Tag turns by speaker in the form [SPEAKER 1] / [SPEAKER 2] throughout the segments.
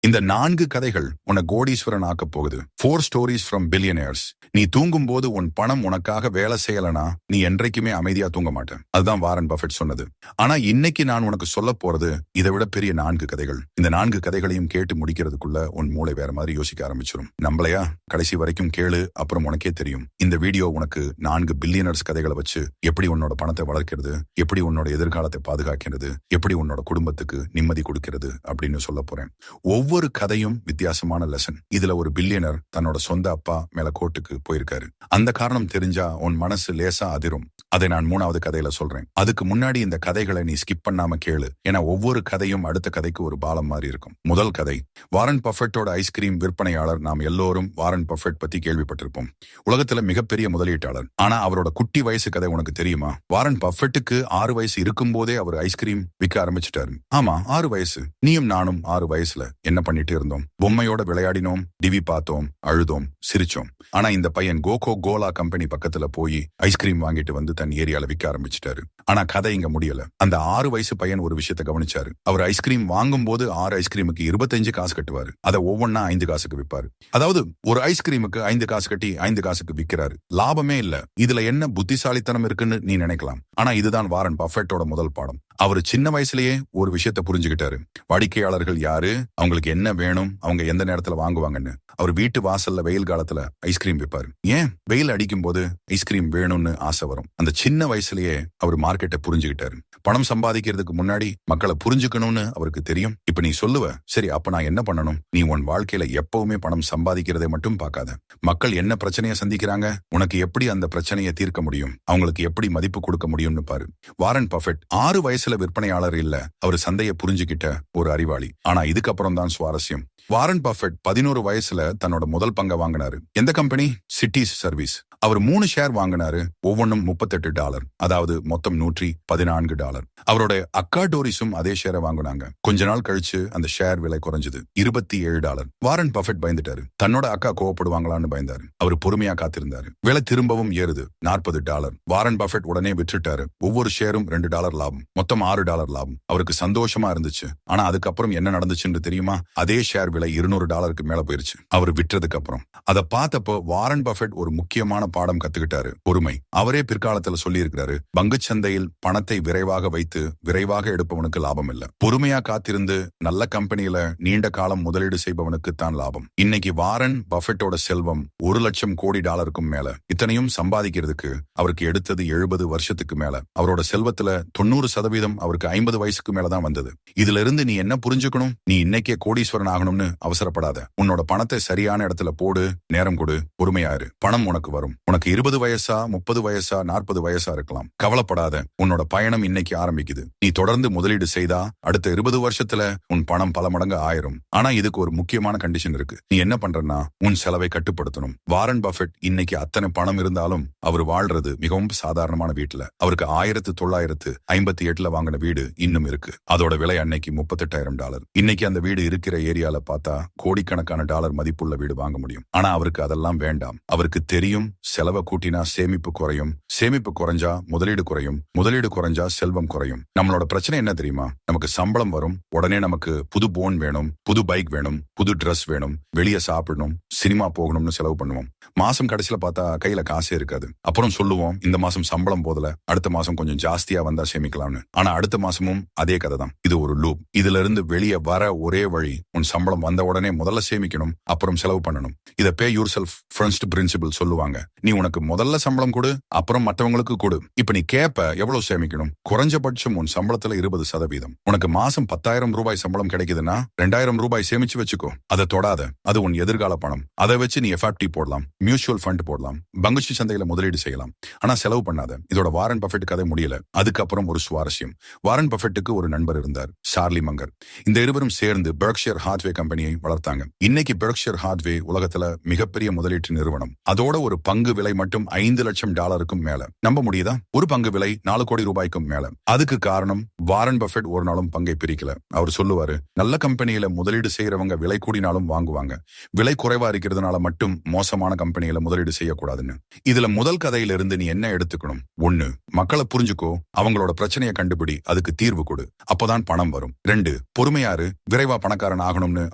[SPEAKER 1] இந்த 4 கதைகள் உன்னை கோடீஸ்வரன் ஆக்க போகுது. 4 ஸ்டோரிஸ் ஃப்ரம் பில்லியனர்ஸ். நீ தூங்கும் போது உன் பணம் உனக்காக வேலை செய்யலனா நீ என்றைக்குமே அமைதியா தூங்க மாட்ட. அதுதான் வாரன் பஃபெட் சொன்னது. ஆனா இன்னைக்கு நான் உனக்கு சொல்ல போறது இதை விட பெரிய 4 கதைகள். இந்த 4 கதைகளையும் கேட்டு முடிக்கிறதுக்குள்ள உன் மூளை வேற மாதிரி யோசிக்க ஆரம்பிச்சிடும். நம்பளையா? கடைசி வரைக்கும் கேளு, அப்புறம் உனக்கே தெரியும். இந்த வீடியோ உனக்கு 4 பில்லியனர்ஸ் கதைகளை வச்சு எப்படி உன்னோட பணத்தை வளர்க்கிறது, எப்படி உன்னோட எதிர்காலத்தை பாதுகாக்கிறது, எப்படி உன்னோட குடும்பத்துக்கு நிம்மதி கொடுக்கிறது அப்படின்னு சொல்ல போறேன். ஒவ்வொரு கதையும் வித்தியாசமான லெசன். இதுல ஒரு பில்லியனர் தன்னோட சொந்த அப்பா மேல கோர்ட்டுக்கு போயிருக்காரு. அந்த காரணம் தெரிஞ்சா உன் மனசு லேசா அதிரும். அதை நான் 3வது கதையில சொல்றேன். அதுக்கு முன்னாடி இந்த கதைகளை நீ ஸ்கிப் பண்ணாம கேளு. ஏன்னா ஒவ்வொரு கதையும் அடுத்த கதைக்கு ஒரு பாலம் மாதிரி இருக்கும். முதல் கதை, வாரன் பஃபெட்டோட ஐஸ்கிரீம் விற்பனையாளர். நாம் எல்லோரும் வாரன் பஃபெட் பத்தி கேள்விப்பட்டிருப்போம். உலகத்துல மிகப்பெரிய முதலீட்டாளர். ஆனா அவரோட குட்டி வயசு கதை உனக்கு தெரியுமா? வாரன் பஃபெட்டுக்கு 6 வயசு இருக்கும் போதே அவர் ஐஸ்கிரீம் விற்க ஆரம்பிச்சிட்டாரு. ஆமா, 6 வயசு. நீயும் நானும் 6 வயசுல என்ன பண்ணிட்டு இருந்தோம்? பொம்மையோட விளையாடினோம், டிவி பார்த்தோம், அழுதோம், சிரிச்சோம். ஆனா இந்த பையன் கோகோ கோலா கம்பெனி பக்கத்துல போய் ஐஸ்கிரீம் வாங்கிட்டு வந்து தன் ஏரியால விற்க ஆரம்பிச்சிட்டாரு. ஆனா கதை இங்க முடியல. அந்த 6 வயசு பையன் ஒரு விஷயத்தை கவனிச்சாரு. அவர் ஐஸ்கிரீம் வாங்கும் போது 6 ஐஸ்கிரீமுக்கு 25 காசு கட்டுவாரு. அதை ஒவ்வொன்னா 5 காசுக்கு விற்பாரு. அதாவது ஒரு ஐஸ்கிரீமுக்கு 5 காசு கட்டி 5 காசுக்கு விற்கிறாரு. லாபமே இல்ல. இதுல என்ன புத்திசாலித்தனம் இருக்குன்னு நீ நினைக்கலாம். ஆனா இதுதான் வாரன் பஃபெட்டோட முதல் பாடம். அவர் சின்ன வயசுலயே ஒரு விஷயத்த புரிஞ்சுக்கிட்டாரு. வாடிக்கையாளர்கள் யாரு, அவங்களுக்கு என்ன வேணும், அவங்க எந்த நேரத்துல வாங்குவாங்கன்னு. அவர் வீட்டு வாசல்ல வெயில் காலத்துல ஐஸ்கிரீம் விற்பாரு. ஏன்? வெயில் அடிக்கும் போது ஐஸ்கிரீம் வேணும்னு ஆசை வரும். அந்த சின்ன வயசுலயே அவர் மார்க்கெட்டை புரிஞ்சுக்கிட்டாரு. பணம் சம்பாதிக்கிறதுக்கு முன்னாடி மக்களை புரிஞ்சுக்கணும்னு அவருக்கு தெரியும். இப்ப நீ சொல்லுவ, சரி அப்ப நான் என்ன பண்ணணும்? நீ உன் வாழ்க்கையில எப்பவுமே பணம் சம்பாதிக்கிறதை மட்டும் பார்க்காத. மக்கள் என்ன பிரச்சனையை சந்திக்கிறாங்க, உனக்கு எப்படி அந்த பிரச்சனையை தீர்க்க முடியும், அவங்களுக்கு எப்படி மதிப்பு கொடுக்க முடியும்னு பாரு. வாரன் பஃபெட் 6 வயசுல விற்பனையாளர் இல்ல, அவர் சந்தையை புரிஞ்சுக்கிட்ட ஒரு அறிவாளி. ஆனா இதுக்கப்புறம் தான் சுவாரஸ்யம். வாரன் பஃபெட் 11 வயசுல தன்னோட முதல் பங்கை வாங்கினாரு. எந்த கம்பெனி? Cities Service. அவர் 3 ஷேர் வாங்கினாரு. ஒவ்வொன்றும் $38. அதாவது மொத்தம் $114. அவரோட அக்கா டோரிஸும் அதே ஷேரை வாங்கினாங்க. கொஞ்ச நாள் கழிச்சு அந்த ஷேர் விலை குறைஞ்சது $27. வாரன் பஃபெட் பயந்துட்டாரு. தன்னோட அக்கா கோவப்படுவாங்களான்னு பயந்தாரு. அவர் பொறுமையா காத்திருந்தாரு. விலை திரும்பவும் ஏறுது, $40. வாரன் பஃபெட் உடனே விற்றுட்டாரு. ஒவ்வொரு ஷேரும் $2 லாபம், மொத்தம் $6 லாபம். அவருக்கு சந்தோஷமா இருந்துச்சு. ஆனா அதுக்கப்புறம் என்ன நடந்துச்சுன்னு தெரியுமா? அதே ஷேர் விலை $200 மேல போயிருச்சு அவர் விற்றதுக்கு அப்புறம். அதை பார்த்தப்போ வாரன் பஃபெட் ஒரு முக்கியமான பாடம் கத்துக்கிட்டாரு, பொறுமை. அவரே பிற்காலத்துல சொல்லி இருக்கிறாரு, பங்குச்சந்தையில் பணத்தை விரைவாக வைத்து விரைவாக எடுப்பவனுக்கு லாபம் இல்ல, பொறுமையா காத்திருந்து நல்ல கம்பெனியில நீண்ட காலம் முதலீடு செய்பவனுக்கு தான் லாபம். இன்னைக்கு வாரன் பஃபெட்டோட செல்வம் $1,00,000 கோடி மேல. இத்தனையும் சம்பாதிக்கிறதுக்கு அவருக்கு எடுத்தது 70 வருஷத்துக்கு மேல. அவரோட செல்வத்துல 90% அவருக்கு 50 வயசுக்கு மேலதான் வந்தது. இதுல இருந்து நீ என்ன புரிஞ்சுக்கணும்? நீ இன்னைக்கே கோடீஸ்வரன் ஆகணும்னு அவசரப்படாத. உன்னோட பணத்தை சரியான இடத்துல போடு, நேரம் கொடு, பொறுமையாரு. பணம் உனக்கு வரும். உனக்கு 20 வயசா, 30 வயசா, 40 வயசா இருக்கலாம். கவலைப்படாத. உன்னோட பயணம் இன்னைக்கு ஆரம்பிக்குது. நீ தொடர்ந்து முதலீடு செய்தா அடுத்த 20 வருஷத்துல உன் பணம் பல மடங்கு ஆயிரும். ஆனா இதுக்கு ஒரு முக்கியமான கண்டிஷன் இருக்கு. நீ என்ன பண்றன்னா உன் செலவை கட்டுப்படுத்தணும். வாரன் பஃபெட் இன்னைக்கு அத்தனை பணம் இருந்தாலும் அவர் வாழ்றது மிகவும் சாதாரணமான வீட்டுல. அவருக்கு 1958 வாங்கின வீடு இன்னும் இருக்கு. அதோட விலை அன்னைக்கு $38,000. இன்னைக்கு அந்த வீடு இருக்கிற ஏரியால பார்த்தா கோடிக்கணக்கான டாலர் மதிப்புள்ள வீடு வாங்க முடியும். ஆனா அவருக்கு அதெல்லாம் வேண்டாம். அவருக்கு தெரியும், செலவை கூட்டினா சேமிப்பு குறையும், சேமிப்பு குறைஞ்சா முதலீடு குறையும், முதலீடு குறைஞ்சா செல்வம் குறையும். நம்மளோட பிரச்சனை என்ன தெரியுமா? நமக்கு சம்பளம் வரும், உடனே நமக்கு புது போன் வேணும், புது பைக் வேணும், புது ட்ரெஸ் வேணும், வெளியே சாப்பிடணும், சினிமா போகணும்னு செலவு பண்ணுவோம். மாசம் கடைசியில பார்த்தா கையில காசே இருக்காது. அப்புறம் சொல்லுவோம், இந்த மாசம் சம்பளம் போதல, அடுத்த மாசம் கொஞ்சம் ஜாஸ்தியா வந்தா சேமிக்கலாம்னு. ஆனா அடுத்த மாசமும் அதே கதை தான். இது ஒரு லூப். இதுல இருந்து வெளியே வர ஒரே வழி, உன் சம்பளம் வந்த உடனே முதல்ல சேமிக்கணும், அப்புறம் செலவு பண்ணணும். இத பே யூர் செல்ஃப் ஃபர்ஸ்ட் பிரின்சிபிள் சொல்லுவாங்க. நீ உனக்கு முதல்ல சம்பளம் கொடு, அப்புறம் மற்றவங்களுக்கு கொடு. இப்ப நீ கேப்ப எவ்வளவு சேமிக்கணும்? குறைஞ்சபட்சம் உன் சம்பளத்துல 20%. உனக்கு மாசம் $10,000 சம்பளம் கிடைக்குதுன்னா $2,000 சேமிச்சு வச்சுக்கோ. அதை தொடாத. அது உன் எதிர்கால பணம். அதை வச்சு நீ எஃப்டி போடலாம், மியூச்சுவல் ஃபண்ட் போடலாம், பங்குச்சி சந்தையில முதலீடு செய்யலாம். ஆனா செலவு பண்ணாத. இதோட வாரன் பஃபெட் கதை முடியல. அதுக்கப்புறம் ஒரு சுவாரஸ்யம். வாரன் பஃபெட்டுக்கு ஒரு நண்பர் இருந்தார், சார்லி மங்கர். இந்த இருவரும் சேர்ந்து பெர்க்ஷயர் ஹாத்வே கம்பெனியை வளர்த்தாங்க. இன்னைக்கு பெர்க்ஷயர் ஹாத்வே உலகத்துல மிகப்பெரிய முதலீட்டு நிறுவனம். அதோட ஒரு பங்கு விலை மட்டும் $5,00,000 மேல. நம்ப முடியுதா? ஒரு பங்கு விலை $4 கோடி மேல. அதுக்கு காரணம் வாரன் பஃபெட் ஒரு நாளும் பங்கை பிரிக்கல. அவர் சொல்லும் சொல்லுவாரு, நல்ல கம்பெனியில முதலீடு செய்யறவங்க விலை கூடினாலும் வாங்குவாங்க, விலை குறைவா இருக்கிறதுனால மட்டும் மோசமான கம்பெனியில முதலீடு செய்யக்கூடாதுன்னு. இதுல முதல் கதையில இருந்து நீ என்ன எடுத்துக்கணும்? 1, மக்களை புரிஞ்சுக்கோ, அவங்களோட பிரச்சனையை கண்டுபிடி, அதுக்கு தீர்வு கொடு, அப்பதான் பணம் வரும். 2, பொறுமையாரு, விரைவா பணக்காரன் ஆகணும்னு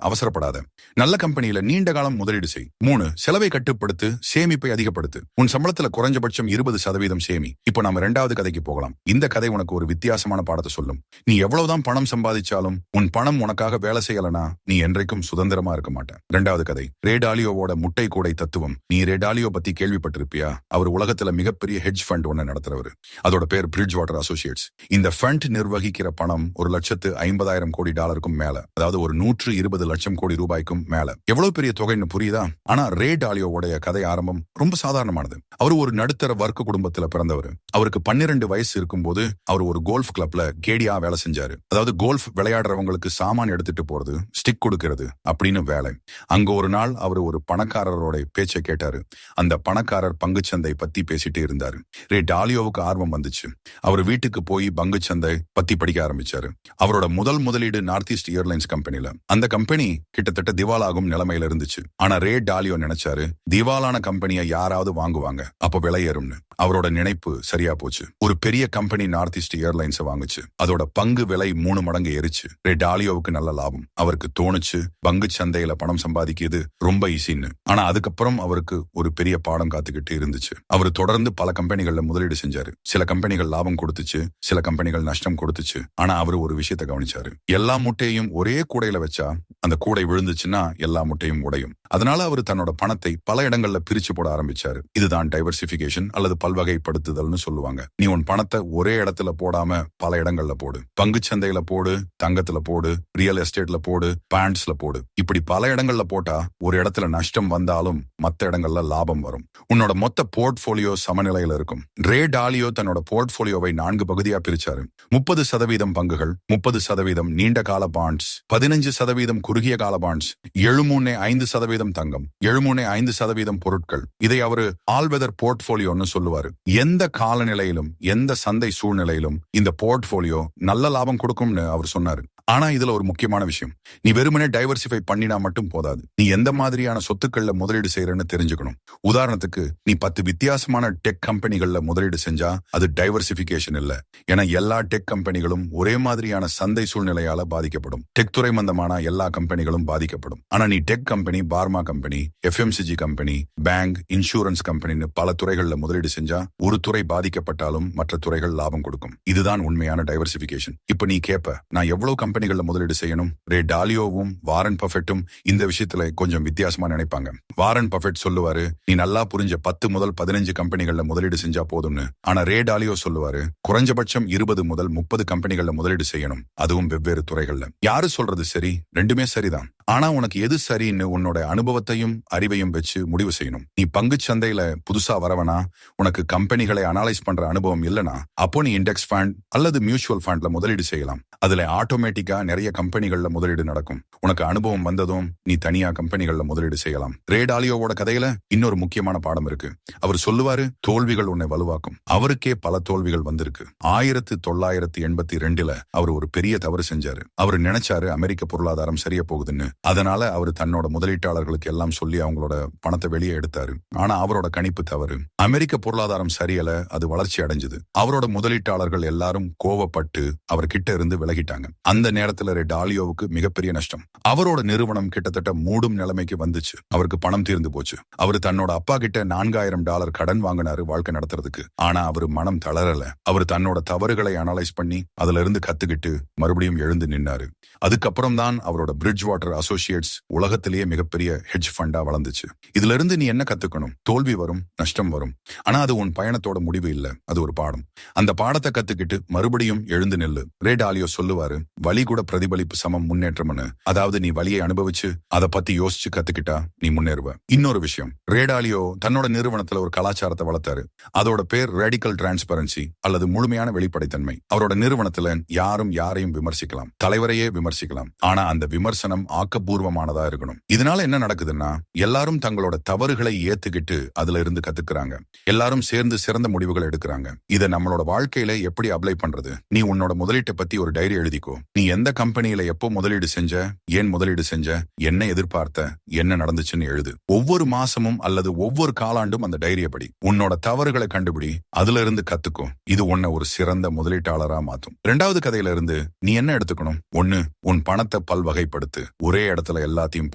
[SPEAKER 1] அவசரப்படாத, நல்ல கம்பெனியில நீண்ட காலம் முதலீடு செய். 3, செலவை கட்டுப்படுத்து, சேமிப்பை அதிகப்படுத்து, உன் சம்பளத்துல குறைஞ்சபட்சம் 20% சேமி. இப்போ நாம 2வது கதைக்கு போகலாம். இந்த கதை உனக்கு ஒரு வித்தியாசமான பாடத்தை சொல்லும். நீ எவ்வளவுதான் பணம் சம்பாதிச்சாலும் உன் பணம் உனக்காக வேலை செய்யலனா நீ என்றைக்கும் சுதந்திரமா இருக்க மாட்ட. 2வது கதை, ரே டாலியோவோட முட்டை கூடை தத்துவம். நீ ரே டாலியோ பத்தி கேள்விப்பட்டிருப்பியா? அவர் உலகத்துல மிகப்பெரிய ஹெட்ஜ் ஃபண்ட் ஒன்னு நடத்துறவர். அதோட பேர் பிரிட்ஜ் வாட்டர் அசோசியேட்ஸ். இந்த ஃபண்ட் நிர்வகிக்கிற பணம் $1,50,000 கோடி மேல, அதாவது ஒரு 120 லட்சம் கோடி ரூபாய்க்கும் மேல. எவ்வளவு பெரிய தொகைன்னு புரியுதா? ஆனா ரே டாலியோவுடைய கதை ஆரம்பம் ரொம்ப சாதாரணமானது. அவர் ஒரு நடுத்தர வர்க்க குடும்பத்துல பிறந்தவர். அவருக்கு 12 வயசு இருக்கும்போது அவர் ஒரு கோல்ஃப் கிளப்ல கேடியா வேலை செஞ்சாரு. அதாவது கோல்ஃப் விளையாடுறவங்களுக்கு சாமான் எடுத்துட்டு போறது, ஸ்டிக் கொடுக்கிறது அப்படின்னு வேலை. அங்க ஒரு நாள் அவர் ஒரு பணக்காரரோட பேச்சை கேட்டாரு. அந்த பணக்காரர் பங்குச்சந்தை பத்தி பேசிட்டு இருந்தாரு. ரே டாலியோவுக்கு ஆர்வம் வந்துச்சு. அவர் வீட்டுக்கு போய் பங்குச்சந்தை பத்தி படிக்க ஆரம்பிச்சாரு. அவரோட முதல் முதலீடு நார்த் ஈஸ்ட் ஏர்லைன்ஸ் கம்பெனில. அந்த கம்பெனி கிட்டத்தட்ட திவாலாகும் நிலைமையில இருந்துச்சு. ஆனா ரே டாலியோ நினைச்சாரு, திவாலான கம்பெனியை யாராவது வாங்குவாங்க, அப்ப விலை ஏறும்னு. அவரோட நினைப்பு சரியா போச்சு. ஒரு பெரிய கம்பெனி நார்த் ஈஸ்ட் ஏர்லைன்ஸ் வாங்குச்சு. அதோட பங்கு விலை 3 மடங்கு ஏறிச்சு. ரே டாலியோவுக்கு நல்ல லாபம். அவருக்கு தோணுச்சு, பங்கு சந்தையில பணம் சம்பாதிக்கிறது ரொம்ப ஈஸின்னு. ஆனா அதுக்கப்புறம் அவருக்கு ஒரு பெரிய பாடம் காத்துக்கிட்டு இருந்துச்சு. அவர் தொடர்ந்து பல கம்பெனிகள்ல முதலீடு செஞ்சாரு. சில கம்பெனிகள் லாபம் கொடுத்துச்சு, சில கம்பெனிகள் நஷ்டம் கொடுத்துச்சு. ஆனா அவர் ஒரு விஷயத்தை கவனிச்சாரு. எல்லா முட்டையும் ஒரே கூடையில வச்சா அந்த கூடை விழுந்துச்சுன்னா எல்லா முட்டையும் உடையும். அதனால அவர் தன்னோட பணத்தை பல இடங்கள்ல பிரிச்சு போட ஆரம்பிச்சாரு. இதுதான் டைவர்சிபிகேஷன் அல்லது பல்வகைப்படுத்துதல்னு சொல்லுவாங்க. நீ உன் பணத்தை ஒரே இடத்துல போடாம பல இடங்கள்ல போடு. பங்கு சந்தையில போடு, தங்கத்துல போடு, ரியல் எஸ்டேட்ல போடு, பேண்ட்ஸ்ல போடு. இப்படி பல இடங்கள்ல போட்டா ஒரு இடத்துல நஷ்டம் வந்தாலும் மத்த இடங்கள்ல லாபம் வரும். உன்னோட மொத்த போர்ட்போலியோ சமநிலையில இருக்கும். ரே டாலியோ தன்னோட போர்ட்போலியோவை 4 பகுதியா பிரிச்சாரு. 30% பங்குகள், 30% நீண்ட கால பாண்ட்ஸ், 15% குறுகிய கால பாண்ட்ஸ், 7.5% தங்கம், 7.5% பொருட்கள். இதை அவரு ஆல் வெதர் போர்ட்போலியோன்னு சொல்லுவாரு. எந்த காலநிலையிலும் எந்த சந்தை சூழ்நிலையிலும் இந்த போர்ட்போலியோ நல்ல லாபம் கொடுக்கும்னு அவர் சொன்னாரு. ஆனா இதுல ஒரு முக்கியமான விஷயம், நீ வெறுமனே டைவர்சிஃபை பண்ணினா மட்டும் போதாது. நீ எந்த மாதிரியான சொத்துக்கள்ல முதலீடு செய்யறன்னு தெரிஞ்சுக்கணும். உதாரணத்துக்கு, நீ 10 வித்தியாசமான டெக் கம்பெனிகள்ல முதலீடு செஞ்சா அது டைவர்சிபிகேஷன் இல்ல. ஏன்னா எல்லா டெக் கம்பெனிகளும் ஒரே மாதிரியான சந்தை சூழ்நிலையால பாதிக்கப்படும். டெக் துறை மந்தமான எல்லா கம்பெனிகளும் பாதிக்கப்படும். ஆனா நீ tech company, pharma company, FMCG company, bank, insurance கம்பெனின்னு பல துறைகள்ல முதலீடு செஞ்சா ஒரு துறை பாதிக்கப்பட்டாலும் மற்ற துறைகள் லாபம் கொடுக்கும். இதுதான் உண்மையான டைவர்சிபிகேஷன். இப்ப நீ கேப்ப, நான் எவ்வளவு கம்பெனிகள்ல முதலீடு செய்யணும்? ரே டாலியோவும் வாரன் பஃபெட்டும் இந்த விஷயத்துல கொஞ்சம் வித்தியாசமா நினைப்பாங்க. வாரன் பஃபெட் சொல்லுவாரு, நீ நல்லா புரிஞ்ச 10 முதல் 15 கம்பெனிகள்ல முதலீடு செஞ்சா போதும்னு. ஆனா ரே டாலியோ சொல்லுவாரு, குறைஞ்சபட்சம் 20 முதல் 30 கம்பெனிகள்ல முதலீடு செய்யணும், அதுவும் வெவ்வேறு துறைகள்ல. யாரு சொல்றது சரி? ரெண்டுமே சரிதான். ஆனா உனக்கு எது சரின்னு உன்னோட அனுபவத்தையும் அறிவையும் வச்சு முடிவு செய்யணும். நீ பங்கு சந்தையில புதுசா வரவனா, உனக்கு கம்பெனிகளை அனலைஸ் பண்ற அனுபவம் இல்லனா, அப்போ நீ இண்டெக்ஸ் ஃபண்ட் அல்லது மியூச்சுவல் ஃபண்ட்ல முதலீடு செய்யலாம். அதுல ஆட்டோமேட்டிக்கா நிறைய கம்பெனிகள்ல முதலீடு நடக்கும். உனக்கு அனுபவம் வந்ததும் நீ தனியா கம்பெனிகள்ல முதலீடு செய்யலாம். ரே டாலியோவோட கதையில இன்னொரு முக்கியமான பாடம் இருக்கு. அவர் சொல்லுவாரு, தோல்விகள் உன்னை வலுவாக்கும். அவருக்கே பல தோல்விகள் வந்திருக்கு. 1982 அவர் ஒரு பெரிய தவறு செஞ்சாரு. அவர் நினைச்சாரு அமெரிக்க பொருளாதாரம் சரியா போகுதுன்னு. அதனால அவர் தன்னோட முதலீட்டாளர்களுக்கு எல்லாம் சொல்லி அவங்களோட பணத்தை வெளியே எடுத்தாரு. ஆனா அவரோட கணிப்பு தவறு. அமெரிக்க பொருளாதாரம் சரியல, அது வளர்ச்சி அடைஞ்சது. அவரோட முதலீட்டாளர்கள் எல்லாரும் கோவப்பட்டு அவர் கிட்ட இருந்து விலகிட்டாங்க. அந்த நேரத்துல ரே டாலியோவுக்கு மிகப்பெரிய நஷ்டம். அவரோட நிறுவனம் கிட்டத்தட்ட மூடும் நிலைமைக்கு வந்துச்சு. அவருக்கு பணம் தீர்ந்து போச்சு. அவர் தன்னோட அப்பா கிட்ட $4,000 கடன் வாங்கினாரு வாழ்க்கை நடத்துறதுக்கு. ஆனா அவர் மனம் தளரல. அவர் தன்னோட தவறுகளை அனலைஸ் பண்ணி அதுல இருந்து கத்துக்கிட்டு மறுபடியும் எழுந்து நின்னாரு. அதுக்கப்புறம் தான் அவரோட பிரிட்ஜ் வாட்டர் அசோசியேட்ஸ் உலகத்திலேயே மிகப்பெரிய ஹெட்ஜ் ஃபண்டா வளர்ந்துச்சு. இதுல இருந்து நீ என்ன கத்துக்கணும்? தோல்வி வரும், நஷ்டம் வரும். ஆனா அது உன் பயணத்தோட முடிவு இல்ல, அது ஒரு பாடம். அந்த பாடத்தை கத்துக்கிட்டு மறுபடியும் எழுந்து நில்லு. ரே டாலியோ சொல்லுவாரு, வலி கூட பிரதிபலிப்பு சமம் முன்னேற்றம்னு. அதாவது நீ வலியை அனுபவிச்சு அதை பத்தி யோசிச்சு கத்துக்கிட்டா நீ முன்னேறுவ. இன்னொரு விஷயம், ரே டாலியோ தன்னோட நிறுவனத்துல ஒரு கலாச்சாரத்தை வளர்த்தாரு. அதோட பேர் ரேடிக்கல் டிரான்ஸ்பரன்சி அல்லது முழுமையான வெளிப்படைத்தன்மை. அவரோட நிறுவனத்துல யாரும் யாரையும் விமர்சிக்கலாம், தலைவரையே விமர்சிக்கலாம். ஆனா அந்த விமர்சனம் ஆக்கப்பூர்வமானதா இருக்கணும். இதனால என்ன நடக்குதுன்னா, எல்லாரும் தங்களோட தவறுகளை ஏத்துக்கிட்டு அதுல இருந்து கத்துக்கிறாங்க. எல்லாரும் சேர்ந்து சிறந்த முடிவுகள் எடுக்கிறாங்க. இதை நம்மளோட வாழ்க்கையில எப்படி அப்ளை பண்றது? நீ உன்னோட முதலீட்டை பத்தி ஒரு டைரி எழுதிக்கோ. நீ எந்த கம்பெனியில எப்போ முதலீடு செஞ்ச, ஏன் முதலீடு செஞ்ச, என்ன எதிர்பார்த்த, என்ன நடந்துச்சுன்னு எழுது. ஒவ்வொரு மாசமும் அல்லது ஒவ்வொரு காலாண்டும் அந்த டைரிய படி. உன்னோட தவறுகளை கண்டுபிடி, அதுல இருந்து கத்துக்கும். இது உன்னை ஒரு சிறந்த முதலீட்டாளரா மாத்தும். 2வது கதையில இருந்து நீ என்ன எடுத்துக்கணும்? 1, உன் பணத்தை பல்வகைப்படுத்து. ஒரே இடத்துல எல்லாத்தையும்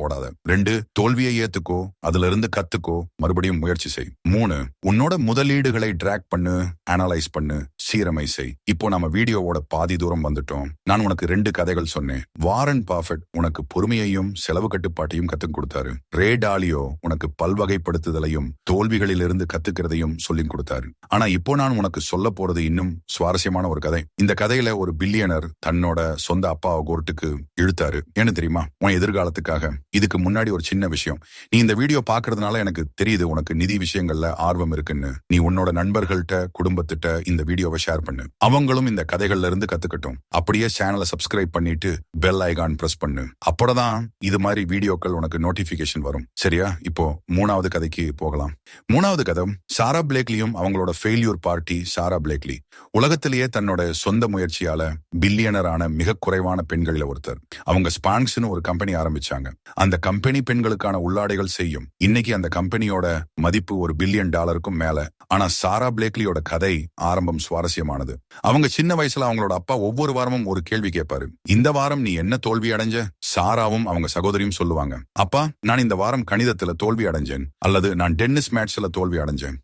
[SPEAKER 1] போடாத. 2, தோல்வியை ஏத்துக்கோ, அதுல இருந்து கத்துக்கோ, மறுபடியும் முயற்சி செய். 3, உன்னோட முதலீடுகளை ட்ராக் பண்ணு, அனலைஸ் பண்ணு, சீரமை செய். இப்போ நம்ம வீடியோவோட பாதி தூரம் வந்துட்டோம். நான் உனக்கு 2 கதைகள் சொன்னேன். வாரன் பஃபெட் உனக்கு பொறுமையையும் செலவு கட்டுப்பாட்டையும் கத்துக் கொடுத்தாரு. ரே டாலியோ உனக்கு பல்வகைப்படுத்துதலையும் தோல்விகளிலிருந்து கத்துக்கிறதையும் சொல்லிக் கொடுத்தாரு. ஆனா இப்போ நான் உனக்கு சொல்ல போறது இன்னும் சுவாரஸ்யமான ஒரு கதை. இந்த கதையில ஒரு பில்லியனர் தன்னோட சொந்த அப்பாவை கோர்ட்டுக்கு இழுத்தாரு. என்ன தெரியுமா? உன் எதிர்காலத்துக்காக. இதுக்கு முன்னாடி ஒரு சின்ன விஷயம். நீ இந்த வீடியோ பாக்குறதுனால எனக்கு தெரியுது உனக்கு நிதி விஷயங்கள்ல ஆர்வம் இருக்குன்னு. நீ உன்னோட நண்பர்கள்ட்ட, குடும்பத்திட்ட இந்த வீடியோவை ஷேர் பண்ணு. அவங்களும் இந்த கதைகள்ல இருந்து கத்துக்கட்டும். அப்படியே சேனலை சப்ஸ்கிரைப் பண்ணிட்டு பெல் ஐகான் பிரஸ் பண்ணு. அப்பதான் இது மாதிரி வீடியோக்கள் உனக்கு நோட்டிபிகேஷன் வரும். சரியா? இப்போ 3வது கதைக்கு போகலாம். 3வது கதை சாரா பிளேக்லியும் அவங்களோட ஃபெயில்யூர் பார்ட்டி. சாரா பிளேக்லி உலகத்திலேயே தன்னோட சொந்த முயற்சியால பில்லியனரான மிக குறைவான பெண்களில் ஒருத்தர். அவங்க ஸ்பான்க்ஸ்னு ஒரு கம்பெனி ஆரம்பிச்சாங்க. அந்த கம்பெனி பெண்களுக்கான உள்ளாடைகள் செய்யும். இன்னைக்கு அந்த கம்பெனியோட மதிப்பு $1 பில்லியன் மேல. ஆனா சாரா பிளேக்லியோட கதை ஆரம்பம் சுவாரஸ்யமானது. அவங்க சின்ன வயசுல அவங்களோட அப்பா ஒவ்வொரு வாரமும் ஒரு கேள்வி கேட்பாரு. இந்த வாரம் நீ என்ன தோல்வி அடைஞ்ச? சாராவும் அவங்க சகோதரியும் சொல்லுவாங்க, அப்பா நான் இந்த வாரம் கணிதத்துல தோல்வி அடைஞ்சேன், அல்லது நான் டென்னிஸ் மேட்ச்ல தோல்வி அடைஞ்சேன்.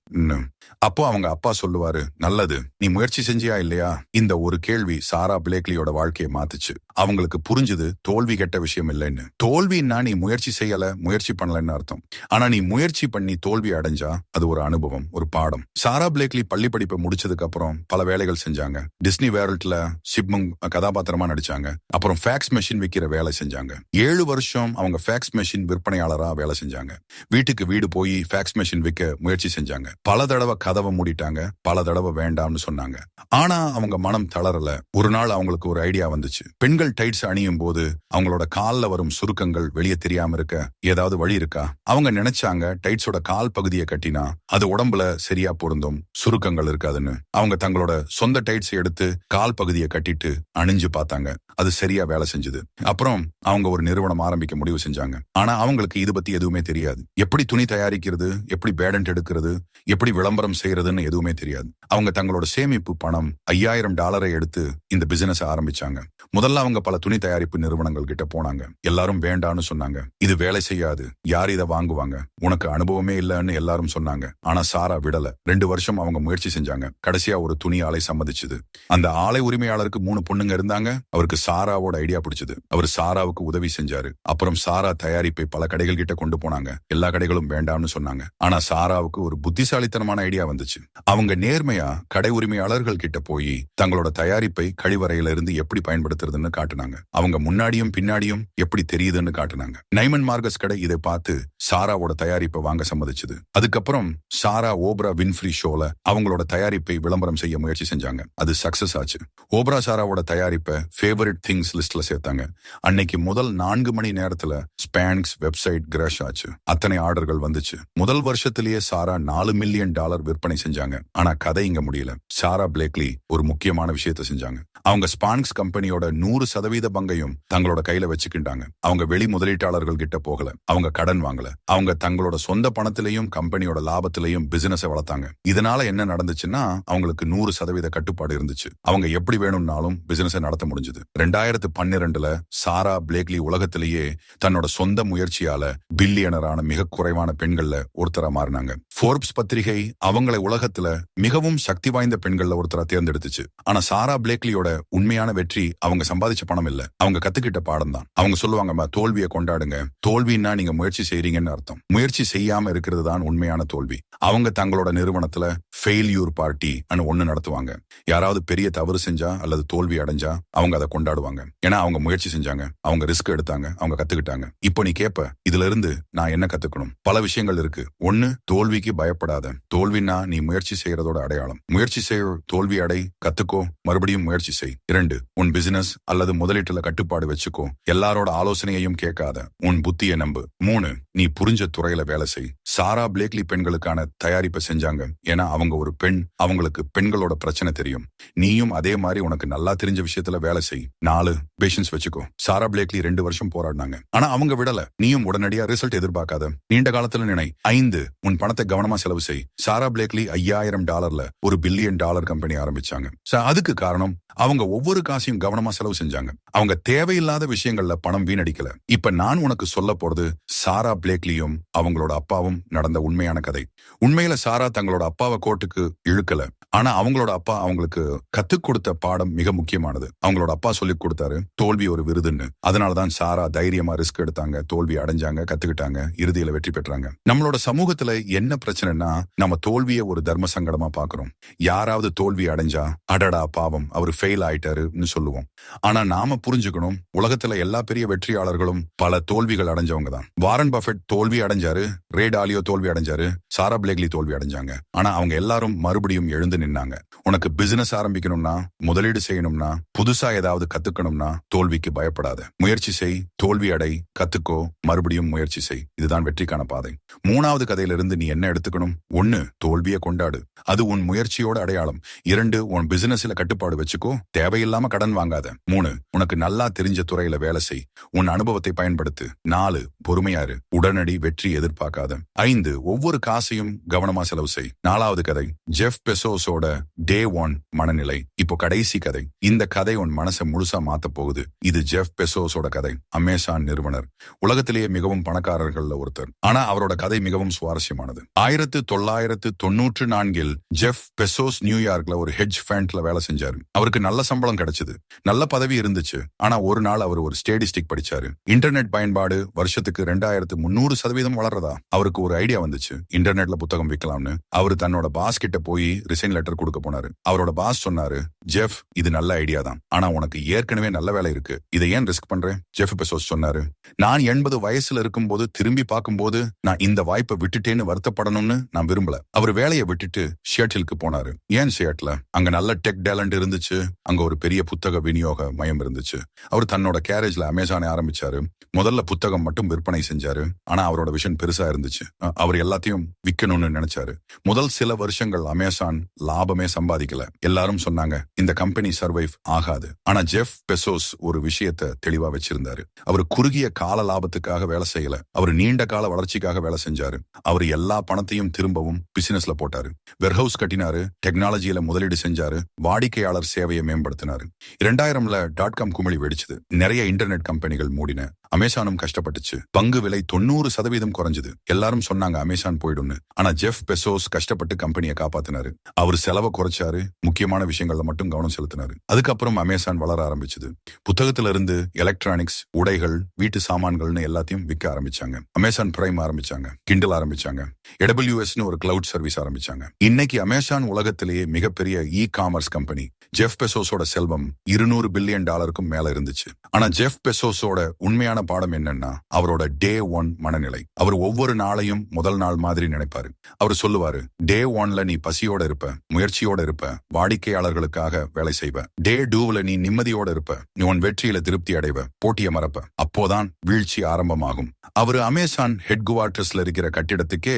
[SPEAKER 1] அப்போ அவங்க அப்பா சொல்லுவாரு, நல்லது, நீ முயற்சி செஞ்சியா இல்லையா? இந்த ஒரு கேள்வி சாரா பிளேக்லியோட வாழ்க்கையை மாத்துச்சு. அவங்களுக்கு புரிஞ்சுது தோல்வி கெட்ட விஷயம் இல்லைன்னு. தோல்வின்னா நீ முயற்சி செய்யல, முயற்சி பண்ணலன்னு அர்த்தம். ஆனா நீ முயற்சி பண்ணி தோல்வி அடைஞ்சா அது ஒரு அனுபவம், ஒரு பாடம். சாரா பிளேக்லி பள்ளி படிப்பை முடிச்சதுக்கு அப்புறம் பல வேலைகள் செஞ்சாங்க. டிஸ்னி வேர்ல்ட்ல சிப்முங் கதாபாத்திரமா நடிச்சாங்க. அப்புறம் ஃபேக்ஸ் மெஷின் விற்கிற வேலை செஞ்சாங்க. 7 வருஷம் அவங்க ஃபேக்ஸ் மெஷின் விற்பனையாளரா வேலை செஞ்சாங்க. வீட்டுக்கு வீடு போய் ஃபேக்ஸ் மெஷின் விற்க முயற்சி செஞ்சாங்க. பல தடவை கதவை மூடிட்டாங்க, பல தடவை வேண்டாம்னு சொன்னாங்க. ஆனா அவங்க மனம் தளரல. ஒரு நாள் அவங்களுக்கு ஒரு ஐடியா வந்துச்சு. பெண்கள் டைட்ஸ் அணியும் போது அவங்களோட கால்ல வரும் சுருக்கங்கள் வெளியே தெரியாம இருக்க ஏதாவது வழி இருக்கா? அவங்க நினைச்சாங்க டைட்ஸோட கால் பகுதியை கட்டினா அது உடம்புல சரியா பொருந்தும், சுருக்கங்கள் இருக்காதுன்னு. அவங்க தங்களோட சொந்த டைட்ஸ் எடுத்து கால் பகுதியை கட்டிட்டு அணிஞ்சு பார்த்தாங்க. அது சரியா வேலை செஞ்சது. அப்புறம் அவங்க ஒரு நிறுவனம் ஆரம்பிக்க முடிவு செஞ்சாங்க. ஆனா அவங்களுக்கு இது பத்தி எதுவுமே தெரியாது. எப்படி துணி தயாரிக்கிறது, எப்படி பேடன்ட் எடுக்கிறது, எப்படி விளம்பரம் செய்யறதுன்னு எதுவுமே தெரியாது. அவங்க தங்களோட சேமிப்பு பணம் $5000 எடுத்து இந்த பிசினஸ் ஆரம்பிச்சாங்க. முதல்ல அவங்க பல துணி தயாரிப்பு நிறுவனங்கள் கிட்ட போனாங்க. எல்லாரும் வேண்டான்னு சொன்னாங்க. இது வேலை செய்யாது, யார் இதை வாங்குவாங்க, உனக்கு அனுபவமே இல்லைன்னு எல்லாரும் சொன்னாங்க. ஆனா சாரா விடல. 2 வருஷம் அவங்க முயற்சி செஞ்சாங்க. கடைசியா ஒரு துணி ஆலை சம்மதிச்சுது. அந்த ஆலை உரிமையாளருக்கு 3 பொண்ணுங்க இருந்தாங்க. அவருக்கு சாராவோட ஐடியா பிடிச்சது. அவர் சாராவுக்கு உதவி செஞ்சாரு. அப்புறம் சாரா தயாரிப்பை பல கடைகள் கிட்ட கொண்டு போனாங்க. எல்லா கடைகளும் வேண்டாம்னு சொன்னாங்க. ஆனா சாராவுக்கு ஒரு புத்திசாலித்தனமான ஐடியா வந்துச்சு. அவங்க நேர்மையா கடை உரிமையாளர்கள் கிட்ட போய் தங்களோட தயாரிப்பை கழிவறையில இருந்து எப்படி பயன்படுத்துறதுன்னு காட்டுனாங்க. அவங்க முன்னாடியும் பின்னாடியும் எப்படி தெரியுதுன்னு காட்டுனாங்க. நைமன் மார்கஸ் கடை இதை பார்த்து சாராவோட தயாரிப்பை வாங்க சம்மதிச்சது. அதுக்கப்புறம் சாரா ஓப்ரா வின்ஃப்ரி ஷோல அவங்களோட தயாரிப்பை விளம்பரம் செய்ய முயற்சி செஞ்சாங்க. அது சக்சஸ் ஆச்சு. ஓப்ரா சாராவோட தயாரிப்பை ஃபேவரட் திங்ஸ் லிஸ்ட்ல சேர்த்தாங்க. அன்னைக்கு முதல் 4 மணி நேரத்துல ஸ்பான்க்ஸ் வெப்சைட் கிராஷ் ஆச்சு. அத்தனை ஆர்டர்கள் வந்துச்சு. முதல் வருஷத்திலேயே சாரா $4 மில்லியன் விற்பனை செஞ்சாங்க. ஆனா கதை இங்க முடியல. சாரா பிளேக்லி ஒரு முக்கியமான விஷயத்தை செஞ்சாங்க. அவங்க ஸ்பான்க்ஸ் கம்பெனியோட 100% பங்கையும் தங்களோட கையில வச்சுக்கிட்டாங்க. அவங்க வெளி முதலீட்டாளர்கள் கிட்ட போகல, அவங்க கடன் வாங்கல. அவங்க தங்களோட சொந்த பணத்திலையும் கம்பெனியோட லாபத்திலையும் பிசினஸ் வளர்த்தாங்க. இதனால என்ன நடந்துச்சுன்னா அவங்களுக்கு 100% கட்டுப்பாடு இருந்துச்சு. அவங்க எப்படி வேணும்னாலும் பிசினஸ் நடத்த முடிஞ்சது. 2012 சாரா பிளேக்லி உலகத்திலேயே தன்னோட சொந்த முயற்சியால பில்லியனரான மிக குறைவான பெண்கள்ல ஒருத்தரா மாறினாங்க. ஃபோர்ப்ஸ் பத்திரிகை அவங்களை உலகத்துல மிகவும் சக்தி வாய்ந்த பெண்கள்ல ஒருத்தரா தேர்ந்தெடுத்துச்சு. ஆனா சாரா பிளேக்லியோட உண்மையான வெற்றி அவங்க சம்பாதிச்ச பணம் இல்ல, அவங்க கத்துக்கிட்ட பாடம் தான். அவங்க சொல்லுவாங்க, தோல்வியை கொண்டாடுங்க. தோல்வின்னா நீங்க முயற்சி செய்றீங்கன்னு அர்த்தம். முயற்சி செய்யாம இருக்கிறது தான் உண்மையான தோல்வி. அவங்க தங்களோட நிறுவனத்துல ஃபெயில்யூர் பார்ட்டி ஒண்ணு நடத்துவாங்க. யாராவது பெரிய தவறு செஞ்சா அல்லது தோல்வி அடைஞ்சா அவங்க அதை கொண்டாடுவாங்க. ஏன்னா அவங்க முயற்சி செஞ்சாங்க, அவங்க ரிஸ்க் எடுத்தாங்க, அவங்க கத்துக்கிட்டாங்க. இப்போ நீ கேப்ப, இதுல இருந்து நான் என்ன கத்துக்கணும்? பல விஷயங்கள் இருக்கு. 1, தோல்விக்கு தோல்விக்கு பயப்படாத. தோல்வினா நீ முயற்சி செய்யறதோட அடையாளம். முயற்சி செய்ய, தோல்வி அடை, கத்துக்கோ, மறுபடியும் முயற்சி செய். 2, உன் பிசினஸ் அல்லது முதலீட்டுல கட்டுப்பாடு வச்சுக்கோ. எல்லாரோட ஆலோசனையையும் கேட்காத. உன் புத்தியை நம்பு. 3, நீ புரிஞ்ச துறையில வேலை செய். சாரா பிளேக்லி பெண்களுக்கான தயாரிப்பை செஞ்சாங்க. ஏன்னா அவங்க ஒரு பெண், அவங்களுக்கு பெண்களோட பிரச்சனை தெரியும். நீயும் அதே மாதிரி உனக்கு நல்லா தெரிஞ்ச விஷயத்துல வேலை செய். 4, பேஷன்ஸ் வச்சுக்கோ. சாரா பிளேக்லி 2 வருஷம் போராடினாங்க. ஆனா அவங்க விடல. நீயும் உடனடியா ரிசல்ட் எதிர்பார்க்காத. நீண்ட காலத்துல நினை. 5, உன் பணத்தை கவனமா செலவு செய். சாரா பிளேக்லி $5000 ஒரு $1 பில்லியன் கம்பெனி ஆரம்பிச்சாங்க. அதுக்கு காரணம் அவங்க ஒவ்வொரு காசையும் கவனமா செலவு செஞ்சாங்க. அவங்க தேவையில்லாத விஷயங்கள்ல பணம் வீணடிக்கல. இப்ப நான் உனக்கு சொல்ல போறது சாரா பிளேக்லியும் அவங்களோட அப்பாவும் நடந்த உண்மையான கதை. உண்மையில சாரா தங்களோட அப்பாவை கோர்ட்டுக்கு இழுக்கல. ஆனா அவங்களோட அப்பா அவங்களுக்கு கத்துக் கொடுத்த பாடம் மிக முக்கியமானது. அவங்களோட அப்பா சொல்லி கொடுத்தாரு, தோல்வி ஒரு விருதுன்னு. அதனாலதான் சாரா தைரியமா ரிஸ்க் எடுத்தாங்க, தோல்வி அடைஞ்சாங்க, கத்துக்கிட்டாங்க, இறுதியில வெற்றி பெற்றாங்க. நம்மளோட சமூகத்துல என்ன பிரச்சனைனா, நம்ம தோல்வியை ஒரு தர்ம சங்கடமா பாக்குறோம். யாராவது தோல்வி அடைஞ்சா அடடா பாவம் அவர் ஃபெயில் ஆயிட்டாருன்னு சொல்லுவோம். ஆனா நாம புரிஞ்சுக்கணும், உலகத்துல எல்லா பெரிய வெற்றியாளர்களும் பல தோல்விகள் அடைஞ்சவங்க தான். வாரன் பஃபெட் தோல்வி அடைஞ்சாரு, ரே டாலியோ தோல்வி அடைஞ்சாரு, சாரா பிளேக்லி தோல்வி அடைஞ்சாங்க. ஆனா அவங்க எல்லாரும் மறுபடியும் எழுந்து நின்னாங்க. உனக்கு பிசினஸ் ஆரம்பிக்கணும்னா, முதலீடு செய்யணும்னா, புதுசா ஏதாவது கத்துக்கணும்னா தோல்விக்கு பயப்படாத. முயற்சி செய், தோல்வி அடை, கத்துக்கோ, மறுபடியும் முயற்சி செய். இதுதான் வெற்றிக்கான பாதை. 3வது கதையிலிருந்து நீ என்ன எடுத்துக்கணும்? 1, தோல்வியை கொண்டாடு. அது உன் முயற்சியோட அடையாளம். 2, உன் பிசினஸ்ல கட்டுப்பாடு வச்சுக்கோ, தேவையில்லாம கடன் வாங்காத. 3, உனக்கு நல்லா தெரிஞ்ச துறையில வேலை செய், உன் அனுபவத்தை பயன்படுத்து. 4, பொறுமையாரு, உடனடி வெற்றி எதிர்பார்க்காத. 5, ஒவ்வொரு காசையும் கவனமா செலவு செய். 4வது கதை, ஜெஃப் பெசோஸோட டே 1 மனநிலை. இப்போ கடைசி கதை. இந்த கதை உன் மனசை முழுசா மாத்த போகுது. இது ஜெஃப் பெசோஸோட கதை. அமேசான் நிறுவனர், உலகத்திலேயே மிகவும் பணக்காரர்கள்ல ஒருத்தர். ஆனா அவரோட கதை மிகவும் சுவாரஸ்யமானது. 1994 ஜெஃப் பெசோஸ் நியூயார்க்ல ஒரு ஹெட்ஜ் ஃபண்ட்ல வேலை செஞ்சாரு. அவருக்கு நல்ல சம்பளம் கிடைச்சது, நல்ல பதவி இருந்துச்சு. ஆனா ஒரு நாள் அவர் ஒரு ஸ்டேட்டிஸ்டிக் படிச்சாரு. இன்டர்நெட் பயன்பாடு வருஷத்துக்கு 2300% வளர்றதா. அவருக்கு ஒரு ஐடியா வந்துச்சு, இன்டர்நெட்ல புத்தகம் விற்கலாம்னு. அவரு தன்னோட பாஸ் கிட்ட போய் ரிசைன் லெட்டர் கொடுக்க போனாரு. அவரோட பாஸ் சொன்னாரு, ஜெஃப் இது நல்ல ஐடியா தான், ஆனா உனக்கு ஏற்கனவே நல்ல வேலை இருக்கு, இதை ஏன் ரிஸ்க் பண்ற? ஜெஃப் பெசோஸ் சொன்னாரு, நான் 80 வயசுல இருக்கும்போது திரும்பி பார்க்கும்போது நான் இந்த வாய்ப்பை விட்டுட்டேன்னு வருத்தப்படணும்னு நான் விரும்பல. அவர் வேலையை விட்டுட்டு ஷியாட்டிலுக்கு போனாரு. ஏன் ஷியாட்ல? அங்க நல்ல டெக் டேலண்ட் இருந்துச்சு, அங்க ஒரு பெரிய புத்தக விநியோக மையம் இருந்துச்சு. அவர் தன்னோட கேரேஜ்ல அமேசானை ஆரம்பிச்சாரு. முதல்ல புத்தகம் மட்டும் விற்பனை செஞ்சாரு. ஆனா அவரோட விஷன் பெருசா இருந்துச்சு. அவர் எல்லாத்தையும் விற்கணும்னு நினைச்சாரு. முதல் சில வருஷங்கள் அமேசான் லாபமே சம்பாதிக்கல. எல்லாரும் சொன்னாங்க இந்த கம்பெனி சர்வைவ் ஆகாது. ஆனா ஜெஃப் பெசோஸ் ஒரு விஷயத்தை தெளிவா வச்சிருந்தாரு. அவர் குறுகிய கால லாபத்துக்காக வேலை செய்யல, அவர் நீண்ட கால வளர்ச்சிக்காக வேலை செஞ்சாரு. அவர் எல்லா பணத்தையும் திரும்பவும் பிசினஸ்ல போட்டாரு. வெர்ஹவுஸ் கட்டினாரு, டெக்னாலஜியில முதலீடு செஞ்சாரு, வாடிக்கையாளர் சேவையை மேம்படுத்தினாரு. 2000ல .com குமிழி வெடிச்சது. நிறைய இன்டர்நெட் கம்பெனிகள் மூடின. அமேசானும் கஷ்டப்பட்டுச்சு. பங்கு விலை 90% குறைஞ்சது. எல்லாரும் சொன்னாங்க அமேசான் போயிடும்னு. ஆனா ஜெஃப் பெசோஸ் கஷ்டப்பட்டு கம்பெனியை காப்பாத்தினாரு. அவர் செலவை குறைச்சாரு, முக்கியமான விஷயங்கள்ல மட்டும் கவனம் செலுத்தினாரு. அதுக்கப்புறம் அமேசான் வளர ஆரம்பிச்சது. புத்தகத்துல இருந்து எலக்ட்ரானிக்ஸ், உடைகள், வீட்டு சாமான்கள்னு எல்லாத்தையும் விற்க ஆரம்பிச்சாங்க. அமேசான் பிரைம் ஆரம்பிச்சாங்க, கிண்டல் ஆரம்பிச்சாங்க, AWSன்னு ஒரு கிளவுட் சர்வீஸ் ஆரம்பிச்சாங்க. இன்னைக்கு அமேசான் உலகத்திலேயே மிகப்பெரிய காமர்ஸ் கம்பெனி. ஜெஃப் பெசோஸோட செல்வம் $200 பில்லியன் மேல இருந்துச்சு. ஆனா ஜெஃப் பெசோஸோட உண்மையான பாடம் என்னன்னா, அவரோட டே 1 மனநிலை. அவர் ஒவ்வொரு நாளையும் முதல் நாள் மாதிரி நினைப்பாரு. அவர் சொல்லுவாரு, டே 1ல நீ பசியோட இருப்ப, முயற்சியோட இருப்ப, வாடிக்கையாளர்களுக்காக வேலை செய்வ. டே 2ல நீ நிம்மதியோட இருப்ப, நீ உன் வெற்றியில திருப்தி அடைவ, போட்டியை மறப்ப. அப்போதான் வீழ்ச்சி ஆரம்பமாகும். அவரு அமேசான் ஹெட் குவார்டர்ஸ்ல இருக்கிற கட்டிடத்துக்கே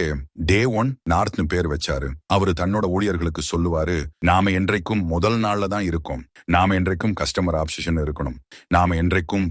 [SPEAKER 1] டே 1 நார்த்னு பேர் வச்சாரு. அவரு தன்னோட ஊழியர்களுக்கு சொல்லுவாரு, நாம என்றைக்கும் முதல் நாள்ல தான் இருக்கோம், நாம என்றைக்கும் கஸ்டமர் ஆப்சஷன் இருக்கணும், நாம என்றைக்கும்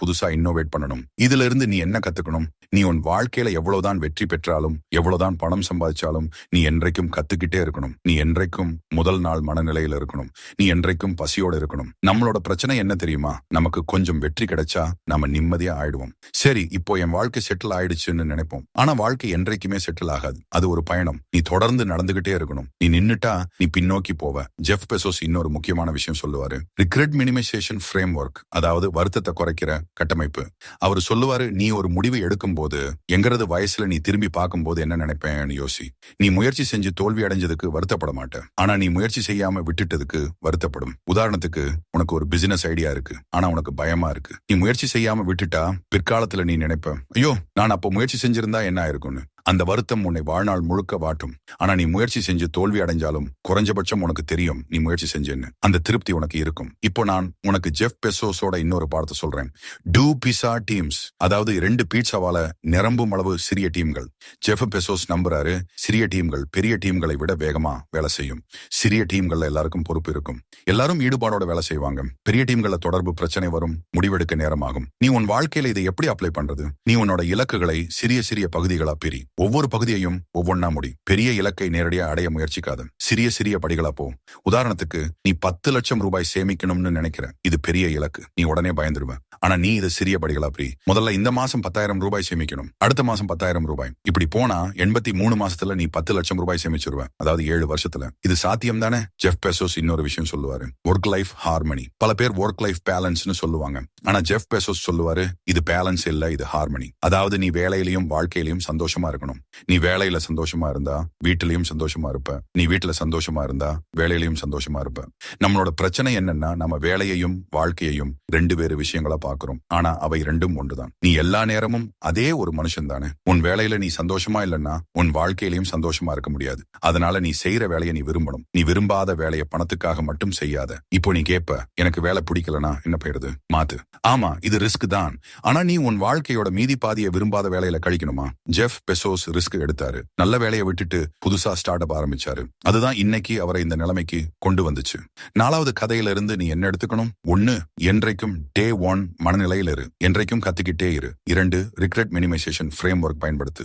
[SPEAKER 1] புதுசா இன்னோவேட் பண்ணணும். இதுல இருந்து நீ என்ன கத்துக்கணும்? நீ உன் வாழ்க்கையில எவ்வளவுதான் வெற்றி பெற்றாலும், எவ்வளவுதான் பணம் சம்பாதிச்சாலும், நீ என்றைக்கும் கத்துக்கிட்டே இருக்கணும். நீ என்றைக்கும் முதல் நாள் மனநிலையில இருக்கணும். நீ என்றைக்கும் பசியோட இருக்கணும். நம்மளோட பிரச்சனை என்ன தெரியுமா? நமக்கு கொஞ்சம் வெற்றி கிடைச்சா நம்ம நிம்மதியா ஆயிடுவோம். சரி, இப்போ என் வாழ்க்கை செட்டில் ஆயிடுச்சுன்னு நினைப்போம். ஆனா வாழ்க்கை என்றைக்குமே செட்டில் ஆகாது. அது ஒரு பயணம். நீ தொடர்ந்து நடந்துகிட்டே இருக்கணும். நீ நின்னுட்டா நீ பின்னோக்கி போவ. ஜெஃப் பெசோஸ் இன்னொரு முக்கியமான விஷயம் சொல்லுவாரு, ரிக்ரெட் மினிமைசேஷன் ஃப்ரேம் ஒர்க், அதாவது வருத்தத்தை குறைக்கிற கட்டமைப்பு. அவர் சொல்லுவாரு, நீ ஒரு முடிவு எடுக்கும் போது எங்கிறது வயசுல நீ திரும்பி பார்க்கும் போது என்ன நினைப்பேன்னு யோசி. நீ முயற்சி செஞ்சு தோல்வி அடைஞ்சதுக்கு வருத்தப்பட மாட்டேன், ஆனா நீ முயற்சி செய்யாம விட்டுட்டதுக்கு வருத்தப்படும். உதாரணத்துக்கு, உனக்கு ஒரு பிசினஸ் ஐடியா இருக்கு, ஆனா உனக்கு பயமா இருக்கு. நீ முயற்சி செய்யாம விட்டுட்டா பிற்காலத்துல நீ நினைப்ப, ஐயோ நான் அப்போ முயற்சி செஞ்சிருந்தா என்ன இருக்கும்னு. அந்த வருத்தம் உன்னை வாழ்நாள் முழுக்க வாட்டும். ஆனா நீ முயற்சி செஞ்சு தோல்வி அடைஞ்சாலும் குறைஞ்சபட்சம் உனக்கு தெரியும் நீ முயற்சி செஞ்சேன்னு. அந்த திருப்தி உனக்கு இருக்கும். இப்போ நான் உனக்கு ஜெஃப் பெசோஸோட இன்னொரு பாடத்தை சொல்றேன். டூ பிசா டீம்ஸ், அதாவது 2 பீட்சாவால நிரம்பும் அளவு சிறிய டீம்கள். ஜெஃப் பெசோஸ் நம்புறாரு, சிறிய டீம்கள் பெரிய டீம்களை விட வேகமா வேலை செய்யும். சிறிய டீம்கள்ல எல்லாருக்கும் பொறுப்பு இருக்கும். எல்லாரும் ஈடுபாடோட வேலை செய்வாங்க. பெரிய டீம்கள தொடர்பு பிரச்சனை வரும், முடிவெடுக்க நேரமாகும். நீ உன் வாழ்க்கையில இதை எப்படி அப்ளை பண்றது? நீ உன்னோட இலக்குகளை சிறிய சிறிய பகுதிகளா பிரி. ஒவ்வொரு பகுதியையும் ஒவ்வொன்னா முடி. பெரிய இலக்கை நேரடியா அடைய முயற்சிக்காத. சிறிய சிறிய படிகளா போ. உதாரணத்துக்கு நீ 10 லட்சம் ரூபாய் சேமிக்கணும்னு நினைக்கிற. இது பெரிய இலக்கு, நீ உடனே பயந்துருவ. ஆனா நீ இதை சிறிய படிகளா பிரி. முதல்ல இந்த மாசம் 10,000 ரூபாய் சேமிக்கணும், அடுத்த மாசம் 10,000 ரூபாய். இப்படி போனா 83 மாசத்துல நீ 10 லட்சம் ரூபாய் சேமிச்சிருவ, அதாவது 7 வருஷத்துல. இது சாத்தியம் தானே? ஜெஃப் பெசோஸ் இன்னொரு விஷயம் சொல்லுவாரு, ஒர்க் லைஃப் ஹார்மனி. பல பேர் ஒர்க் லைஃப் பேலன்ஸ்னு சொல்லுவாங்க. ஆனா ஜெஃப் பெசோஸ் சொல்லுவாரு, இது பேலன்ஸ் இல்ல, இது ஹார்மனி. அதாவது நீ வேலையிலையும் வாழ்க்கையிலையும் சந்தோஷமா இருக்கணும். நீ வேலையில சந்தோஷமா இருந்தா வீட்டிலையும் சந்தோஷமா இருப்ப. நீ வீட்டுல சந்தோஷமா இருந்தா வேலையிலையும் சந்தோஷமா இருப்ப. நம்மளோட பிரச்சனை என்னன்னா, நம்ம வேலையையும் வாழ்க்கையையும் 2 வேறு விஷயங்களா பாக்குறோம். ஆனா அவை 2ம் ஒன்றுதான். நீ எல்லா நேரமும் அதே ஒரு மனுஷன் தானே. உன் வேலையில நீ சந்தோஷமா இல்லைன்னா உன் வாழ்க்கையிலையும் சந்தோஷமா இருக்க முடியாது. அதனால நீ செய்யற வேலையை நீ விரும்பணும். நீ விரும்பாத வேலையை பணத்துக்காக மட்டும் செய்யாத. இப்போ நீ கேட்ப, எனக்கு வேலை பிடிக்கலனா என்ன போயிடுது? மாத்து. ஆமா, இது ரிஸ்க் தான். ஆனா நீ உன் வாழ்க்கையோட மீதி பாதியை விரும்பாத வேலையில கழிக்கணுமா? ஜெஃப் பெசோஸ் ரிஸ்க் எடுத்தாரு. நல்ல வேலையை விட்டுட்டு புதுசா ஸ்டார்ட் அப் ஆரம்பிச்சாரு. அதுதான் இன்னைக்கு அவரை இந்த நிலைமைக்கு கொண்டு வந்துச்சு. 4வது கதையில இருந்து நீ என்ன எடுத்துக்கணும்? 1, என்றைக்கும் டே 1 மனநிலையில இரு. என்றைக்கும் கத்துக்கிட்டே இரு. 2, ரிக்ரெட் மினிமைசேஷன் ஃப்ரேம் ஒர்க் பயன்படுத்து.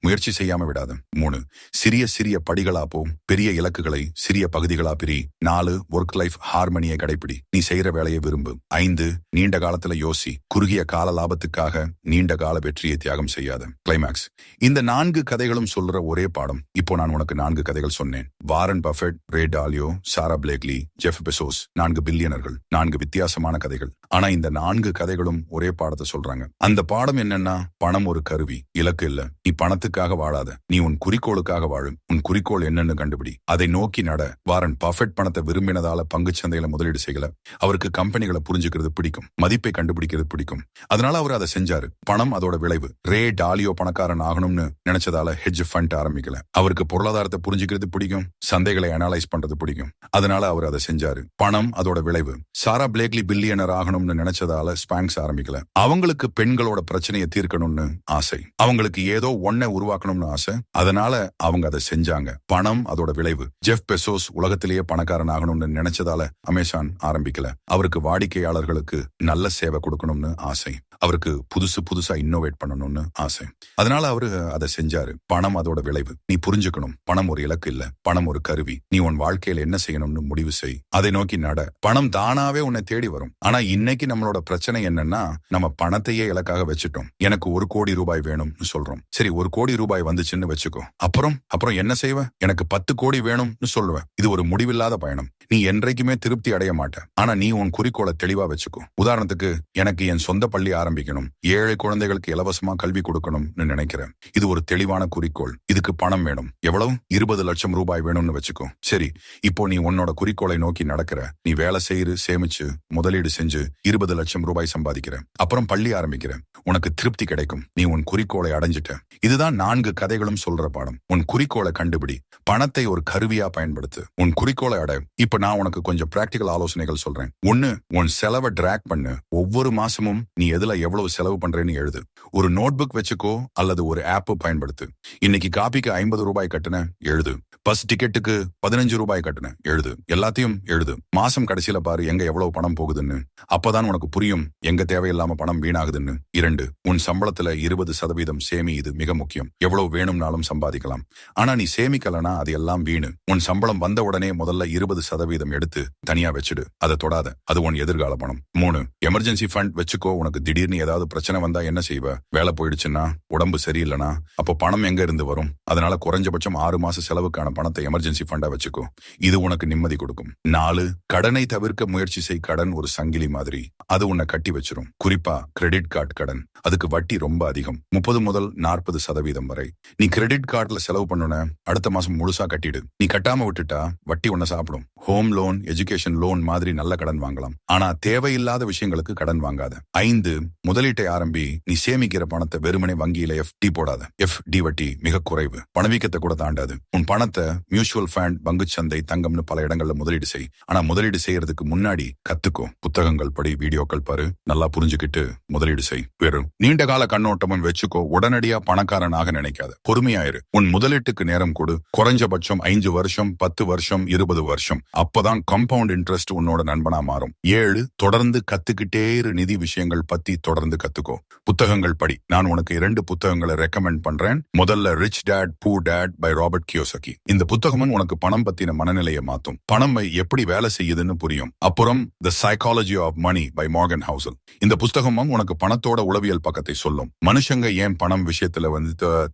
[SPEAKER 1] முயற்சி செய்யாம விடாத. 3, சிறிய சிறிய படிகளா போ. பெரிய இலக்குகளை சிறிய பகுதிகளா பிரி. 4, ஒர்க் லைஃப் ஹார்மனியை கடைபிடி. நீ செய்யற வேலையை விரும்பு. 5, நீண்ட காலத்துல யோசி. குறுகிய கால லாபத்துக்காக நீண்ட கால வெற்றியை தியாகம் செய்யாத. கிளைமேக்ஸ். இந்த 4 கதைகளும் சொல்ற ஒரே பாடம். இப்போ நான் உனக்கு 4 கதைகள் சொன்னேன். வாரன் பஃபெட், ரே டாலியோ, சாரா பிளேக்லி, ஜெஃப் பெசோஸ், 4 பில்லியனர்கள். 4 வித்தியாசமான கதைகள். ஆனா இந்த 4 கதைகளும் ஒரே பாடத்தை சொல்றாங்க. அந்த பாடம் என்னன்னா, பணம் ஒரு கருவி, இலக்கு இல்ல. நீ பணத்துக்காக வாழாத, நீ உன் குறிக்கோளுக்காக வாழும். உன் குறிக்கோள் என்னன்னு கண்டுபிடி, அதை நோக்கி நட. வாரன் பஃபெட் பணத்தை விரும்பினதால பங்கு சந்தையில முதலீடு செய்யல. அவருக்கு கம்பெனிகளை புரிஞ்சுக்கிறது பிடிக்கும், மதிப்பை கண்டுபிடிக்கிறது பிடிக்கும். அதனால அவர் அதை செஞ்சாரு. பணம் அதோட விளைவு. ரே டாலியோ பணக்காரன் ஆகணும்னு நினைச்சதால ஹெட்ஜ் ஃபண்ட் ஆரம்பிக்கல. அவருக்கு பொருளாதாரத்தை புரிஞ்சுக்கிறது பிடிக்கும், சந்தைகளை அனலைஸ் பண்றது பிடிக்கும். அதனால அவர் அதை செஞ்சாரு. பணம் அதோட விளைவு. சாரா பிளேக்லி பில்லியனர் ஆகணும்னு நினைச்சதால ஸ்பாங்க்ஸ் ஆரம்பிக்கல. அவங்களுக்கு பெண்களோட பிரச்சனையை தீர்க்கணும்னு ஆசை. அவங்களுக்கு ஏதோ ஒன்னை உருவாக்கணும்னு ஆசை. அதனால அவங்க அதை செஞ்சாங்க. பணம் அதோட விளைவு. ஜெஃப் பெசோஸ் உலகத்திலேயே பணக்காரன் ஆகணும்னு நினைச்சதால அமேசான் ஆரம்பிக்கல. அவருக்கு வாடிக்கையாளர்களுக்கு நல்ல சேவை கொடுக்கணும்னு ஆசை. அவருக்கு புதுசா இன்னோவேட் பண்ணணும்னு ஆசை. அதனால அவரு அதை செஞ்சாரு. பணம் அதோட விளைவு. நீ புரிஞ்சுக்கணும், பணம் ஒரு இலக்கு இல்ல, பணம் ஒரு கருவி. நீ உன் வாழ்க்கையில என்ன செய்யணும்னு முடிவு செய், அதை நோக்கி நட. பணம் தானாவே உன்னை தேடி வரும். ஆனா இன்னைக்கு நம்மளோட பிரச்சனை என்னன்னா, நம்ம பணத்தையே இலக்காக வச்சுட்டோம். எனக்கு 1 கோடி ரூபாய் வேணும்னு சொல்றோம். சரி, 1 கோடி ரூபாய் வந்துச்சுன்னு வச்சுக்கோ. அப்புறம் என்ன செய்வ? எனக்கு 10 கோடி வேணும்னு சொல்லுவேன். இது ஒரு முடிவில்லாத பயணம். நீ என்றைக்குமே திருப்தி அடைய மாட்ட. ஆனா நீ உன் குறிக்கோளை தெளிவா வச்சுக்கோ. உதாரணத்துக்கு, எனக்கு என் சொந்த பள்ளி ஆரம்பிக்கணும், 7 குழந்தைகளுக்கு இலவசமா கல்வி கொடுக்கணும்னு நினைக்கிறேன். இது ஒரு தெளிவான குறிக்கோள். இதுக்கு பணம் வேணும். எவ்வளவு? 20 லட்சம் ரூபாய் வேணும்னு வச்சுக்கோ. சரி, இப்போ நீ உன்னோட குறிக்கோளை நோக்கி நடக்கிற. நீ வேலை செய்து சேமிச்சு முதலீடு செஞ்சு 20 லட்சம் ரூபாய் சம்பாதிக்கிற. அப்புறம் பள்ளி ஆரம்பிக்கிற. உனக்கு திருப்தி கிடைக்கும். நீ உன் குறிக்கோளை அடைஞ்சிட்ட. இதுதான் 4 கதைகளும் சொல்ற பாடம். உன் குறிக்கோளை கண்டுபிடி. பணத்தை ஒரு கருவியா பயன்படுத்து. உன் குறிக்கோளை அடை. இப்ப நான் உனக்கு கொஞ்சம் பிராக்டிகல் ஆலோசனைகள் சொல்றேன். 1, உன் செலவை ட்ராக் பண்ணு. ஒவ்வொரு மாசமும் நீ எதுல எவ்வளவு செலவு பண்றேன்னு எழுது. ஒரு நோட் புக் வச்சுக்கோ அல்லது ஒரு ஆப் பயன்படுத்து. இன்னைக்கு காபிக்கு 50 ரூபாய் கட்டுன, எழுது. பஸ் டிக்கெட்டுக்கு 15 ரூபாய் கட்டுன, எழுது. எல்லாத்தையும் எழுது. மாசம் கடைசியில பாரு எங்க எவ்வளவு பணம் போகுதுன்னு. அப்பதான் உனக்கு புரியும் எங்க தேவையில்லாம பணம் வீணாகுதுன்னு. 2, உன் சம்பளத்துல 20% சேமி. இது மிக முக்கியம். எவ்வளவு வேணும்னாலும் சம்பாதிக்கலாம். ஆனா நீ சேமிக்கலனா அது எல்லாம் வீணு. உன் சம்பளம் வந்த உடனே முதல்ல 20% எடுத்து தனியா வச்சுடு. அதை தொடாத. அது உன் எதிர்கால பணம். 3, எமர்ஜென்சி ஃபண்ட் வச்சுக்கோ. உனக்கு திடீர்னு ஏதாவது பிரச்சனை வந்தா என்ன செய்வ? வேலை போயிடுச்சுன்னா, உடம்பு சரியில்லைனா, அப்போ பணம் எங்க இருந்து வரும்? அதனால குறைஞ்சபட்சம் 6 மாச செலவுக்கான பணத்தை எமர்ஜென்சி ஃபண்டா வச்சுக்கோ. இது உனக்கு நிம்மதி கொடுக்கும். 4, கடனை தவிர்க்க முயற்சி செய். கடன் ஒரு சங்கிலி மாதிரி. அது உன்னை கட்டி வச்சிரும். குறிப்பா கிரெடிட் கார்டு கடன். அதுக்கு வட்டி ரொம்ப அதிகம். 30 முதல் 40 50% வரை. நீ கிரெடிட் கார்டுல செலவு பண்ணுன அடுத்த மாசம் முழுசா கட்டிடு. நீ கட்டாம விட்டுட்டா வட்டி உன்னை சாப்பிடும். ஹோம் லோன், எஜுகேஷன் லோன் மாதிரி நல்ல கடன் வாங்கலாம். ஆனா தேவையில்லாத விஷயங்களுக்கு கடன் வாங்காத. 5 முதலீட்டை ஆரம்பி. நீ சேமிக்கிற பணத்தை வெறுமனே வங்கியில FD போடாத. FD வட்டி மிக குறைவு, பணவீக்கத்தை கூட தாண்டாது. உன் பணத்தை மியூச்சுவல் ஃபண்ட், பங்குச்சந்தை, தங்கம்னு பல இடங்கள்ல முதலீடு செய். ஆனா முதலீடு செய்யறதுக்கு முன்னாடி கத்துக்கோ. புத்தகங்கள் படி, வீடியோக்கள் பாரு, நல்லா புரிஞ்சுக்கிட்டு முதலீடு செய். வெறும் நீண்ட கால கண்ணோட்டமும் வச்சுக்கோ. உடனடியா பணக்காரனாக நினைக்காத. பொறுமையாயிரு. உன் முதலீட்டுக்கு நேரம் கொடு. குறைஞ்சபட்சம் 5 வருஷம், 10 வருஷம், 20 வருஷம். அப்பதான் கம்பவுண்ட் இன்ட்ரெஸ்ட் உன்னோட நண்பனா மாறும். 7 தொடர்ந்து கத்துக்கிட்டே இரு. நிதி விஷயங்கள் பத்தி தொடர்ந்து கத்துக்கோ. புத்தகங்கள் படி. நான் உனக்கு 2 புத்தகங்களை ரெக்கமெண்ட் பண்றேன். முதல்ல rich dad poor dad by Robert Kiyosaki. இந்த புத்தகமும் உனக்கு பணம் பத்தின மனநிலையை மாத்தும். பணம் எப்படி வேலை செய்யுதுன்னு புரியும். அப்புறம் the psychology of money by Morgan Housel. இந்த புத்தகமும் உனக்கு பணத்தோட உளவியல் பக்கத்தை சொல்லும். மனுஷங்க ஏன் பணம் விஷயத்துல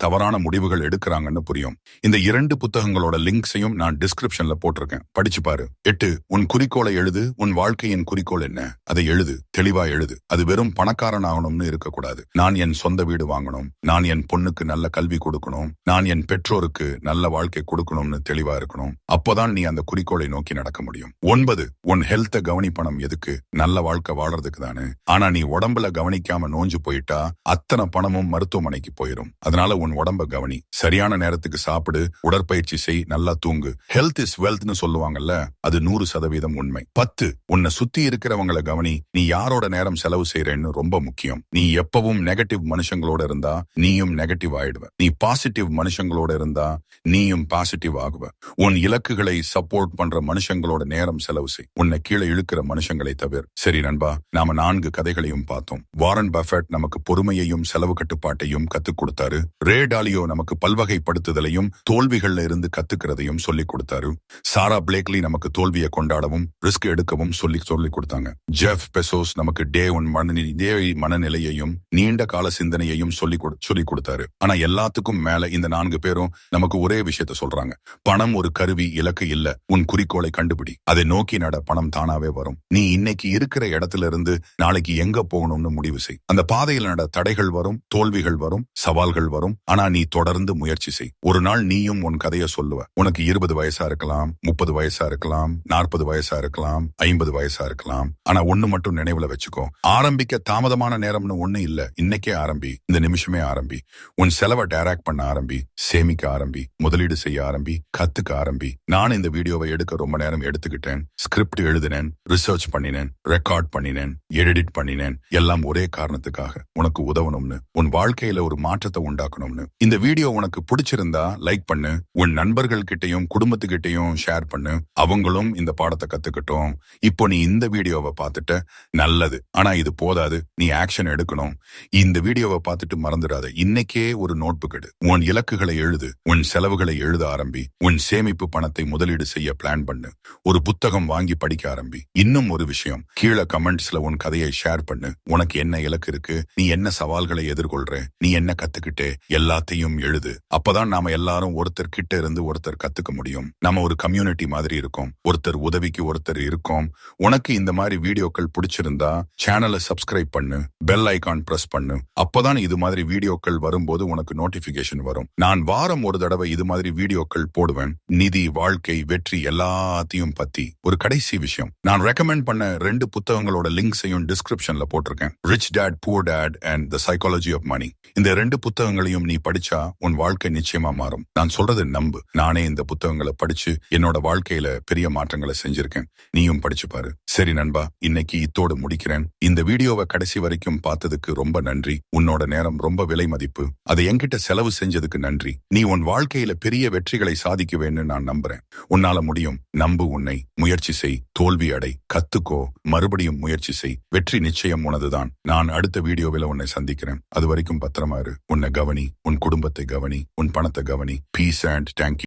[SPEAKER 1] தவறான முடிவுகள் எடுக்கிறாங்கன்னு புரியும். இந்த 2 புத்தகங்களோட லிங்க்ஸையும் நான் டிஸ்கிரிப்ஷன்ல போட்டிருக்கேன். படிச்சு பாரு. 8 உன் குறிக்கோளை எழுது. உன் வாழ்க்கையின் குறிக்கோள் என்ன? அதை எழுது. தெளிவா எழுது. அது வெறும் பணக்காரன் ஆகணும்னு இருக்கக்கூடாது. நான் என் சொந்த வீடு வாங்கணும், நான் என் பொண்ணுக்கு நல்ல கல்வி கொடுக்கணும், நான் என் பெற்றோருக்கு நல்ல வாழ்க்கை கொடுக்கணும்னு தெளிவா இருக்கணும். அப்போதான் நீ அந்த குறிக்கோளை நோக்கி நடக்க முடியும். 9 உன் ஹெல்த்தை கவனிப்பணம் எதுக்கு? நல்ல வாழ்க்கை வாழ்றதுக்கு தானே. ஆனா நீ உடம்புல கவனிக்காம நோஞ்சு போயிட்டா அத்தனை பணமும் மருத்துவமனைக்கு போயிடும். அதனால உன் உடம்ப கவனி. சரியான நேரத்துக்கு சாப்பிடு, உடற்பயிற்சி செய், நல்லா தூங்கு. ஹெல்த் இஸ் வெல்த்னு சொல்லுவாங்கல்ல, அது 100% உண்மை. 10 உன்னை சுத்தி இருக்கிறவங்களை கவனி. நீ யாரோட நேரம் செலவு செய்யறேன்னு ரொம்ப முக்கியம். நீ எப்பவும் நெகட்டிவ் மனுஷங்களோட இருந்தா நீயும் நெகட்டிவ் ஆயிடுவ. நீ பாசிட்டிவ் மனுஷங்களோட இருந்தா நீயும் பாசிட்டிவ் ஆகுவ. உன் இலக்குகளை சப்போர்ட் பண்ற மனுஷங்களோட நேரம் செலவு செய். உன்னை கீழே இழுக்கிற மனுஷங்களை தவிர. சரி நண்பா, நாம 4 கதைகளையும் பார்த்தோம். வாரன் பஃபெட் நமக்கு பொறுமையையும் செலவு கட்டுப்பாட்டையும் கத்துக் கொடுத்தாரு. ரே டாலியோ நமக்கு பல்வகைப்படுத்துதலையும் தோல்விகள்ல இருந்து கத்துக்கிறதையும் சொல்லிக் கொடுத்தாரு. சாரா பிளேக்லி நமக்கு தோல்வியை கொண்டாடவும் ரிஸ்க் எடுக்கவும் சொல்லி கொடுத்தாங்க. ஜெஃப் பெசோஸ் நமக்கு டே மனநிலையையும் நீண்ட கால சிந்தனையையும் சொல்லி கொடுத்தாரு. ஆனா எல்லாத்துக்கும் மேல இந்த 4 பேரும் நமக்கு ஒரே விஷயத்த சொல்றாங்க. பணம் ஒரு கருவி, இலக்கு இல்ல. உன் குறிக்கோளை கண்டுபிடி, அதை நோக்கி நட. பணம் தானாவே வரும். நீ இன்னைக்கு இருக்கிற இடத்துல இருந்து நாளைக்கு எங்க போகணும்னு முடிவு செய். அந்த பாதையில் நட. தடைகள் வரும், தோல்விகள் வரும், சவால்கள் வரும். ஆனா நீ தொடர்ந்து முயற்சி செய். ஒரு நாள் நீயும் உன் கதையை சொல்லுவ. உனக்கு 20 வயசா இருக்கலாம், 30 வயசா இருக்கலாம், 40 வயசா இருக்கலாம், 50 வயசா இருக்கலாம். ஆனா ஒண்ணு மட்டும் நினைவுல வச்சுக்கோ. ஆரம்பிக்க தாமதமான நேரம்னு ஒண்ணு இல்ல. இன்னைக்கே ஆரம்பி. இந்த நிமிஷமே ஆரம்பி. உன் செலவை டைரக்ட் பண்ண ஆரம்பி. சேமிக்க ஆரம்பி. முதலீடு செய்ய ஆரம்பி. கத்துக்க ஆரம்பி. நான் இந்த வீடியோவை எடுக்க ரொம்ப நேரம் எடுத்துக்கிட்டேன். ஸ்கிரிப்ட் எழுதினேன், ரிசர்ச் பண்ணினேன், ரெக்கார்ட் பண்ணினேன், எடிட் பண்ணினேன். எல்லாம் ஒரே காரணத்துக்காக, உனக்கு உதவணும்னு, உன் வாழ்க்கையில ஒரு மாற்றத்தை உண்டாக்கணும்னு. இந்த வீடியோ உனக்கு பிடிச்சிருந்தா லைக் பண்ணு. உன் நண்பர்கள் கிட்டையும் குடும்பத்துக்கிட்டையும் ஷேர் பண்ணு. அவங்களும் இந்த பாடத்தை கத்துக்கிட்டோம். இப்போ நீ இந்த வீடியோவை பார்த்துட்ட, நல்லது. ஆனா இது போதாது. நீ ஆக்ஷன் எடுக்கணும். இந்த வீடியோவை பார்த்துட்டு மறந்துடாத. இன்னைக்கே ஒரு நோட் புக் எடு. உன் இலக்குகளை எழுது. உன் செலவுகளை எழுத ஆரம்பி. உன் சேமிப்பு பணத்தை முதலீடு செய்ய பிளான் பண்ணு. ஒரு புத்தகம் வாங்கி படிக்க ஆரம்பி. இன்னும் ஒரு விஷயம், கீழே கமெண்ட்ஸ்ல உன் கதையை ஷேர் பண்ணு. உனக்கு என்ன இலக்கு இருக்கு? நீ என்ன சவால்களை எதிர்கொள்ற? நீ என்ன கத்துக்கிட்டே? எல்லாத்தையும் எழுது. அப்பதான் நாம எல்லாரும் ஒருத்தர் கிட்ட இருந்து ஒருத்தர் கத்துக்க முடியும். நம்ம ஒரு கம்யூனிட்டி மாதிரி இருக்கோம். ஒருத்தர் உதவிக்கு ஒருத்தர் இருக்கோம். உனக்கு இந்த மாதிரி வீடியோக்கள் பிடிச்சிருந்தா சேனலை சப்ஸ்கிரைப் பண்ணு. பெல் ஐகான் பிரஸ் பண்ணு. அப்பதான் இது மாதிரி வீடியோக்கள் வரும்போது உனக்கு நோட்டிபிகேஷன் வரும். நான் வாரம் ஒரு தடவை இது மாதிரி வீடியோக்கள் போடுவேன். நிதி, வாழ்க்கை, வெற்றி எல்லாத்தையும் பத்தி. ஒரு கடைசி விஷயம், நான் ரெக்கமெண்ட் பண்ண 2 புத்தகங்களோட லிங்க்ஸையும் டிஸ்கிரிப்ஷன்ல போட்டிருக்கேன். Rich dad poor dad and the psychology of money. இந்த 2 புத்தகங்களையும் நீ படிச்சா உன் வாழ்க்கை நிச்சயமா மாறும். நான் சொல்றது நம்பு. நானே இந்த புத்தகங்களை படிச்சு என்னோட வாழ்க்கையில பெரிய மாற்றங்களை செஞ்சிருக்கேன். நீயும் படிச்சு பாரு. சரி நண்பா, இன்னைக்கு இத்தோடு முடிக்கிறேன். இந்த வீடியோவை கடைசி வரைக்கும் பார்த்ததுக்கு ரொம்ப நன்றி. உன்னோட நேரம் ரொம்ப விலை மதிப்பு. அதை என்கிட்ட செலவு செஞ்சதுக்கு நன்றி. நீ உன் வாழ்க்கையில பெரிய வெற்றிகளை சாதிக்குவேன்னு நான் நம்புறேன். உன்னால முடியும். நம்பு உன்னை. முயற்சி செய். தோல்வி அடை. கத்துக்கோ. மறுபடியும் முயற்சி செய். வெற்றி நிச்சயம் உனதுதான். நான் அடுத்த வீடியோவில் உன்னை சந்திக்கிறேன். அது வரைக்கும் பத்திரமா இரு. உன்னை கவனி. உன் குடும்பத்தை கவனி. உன் பணத்தை கவனி. Peace and thank you.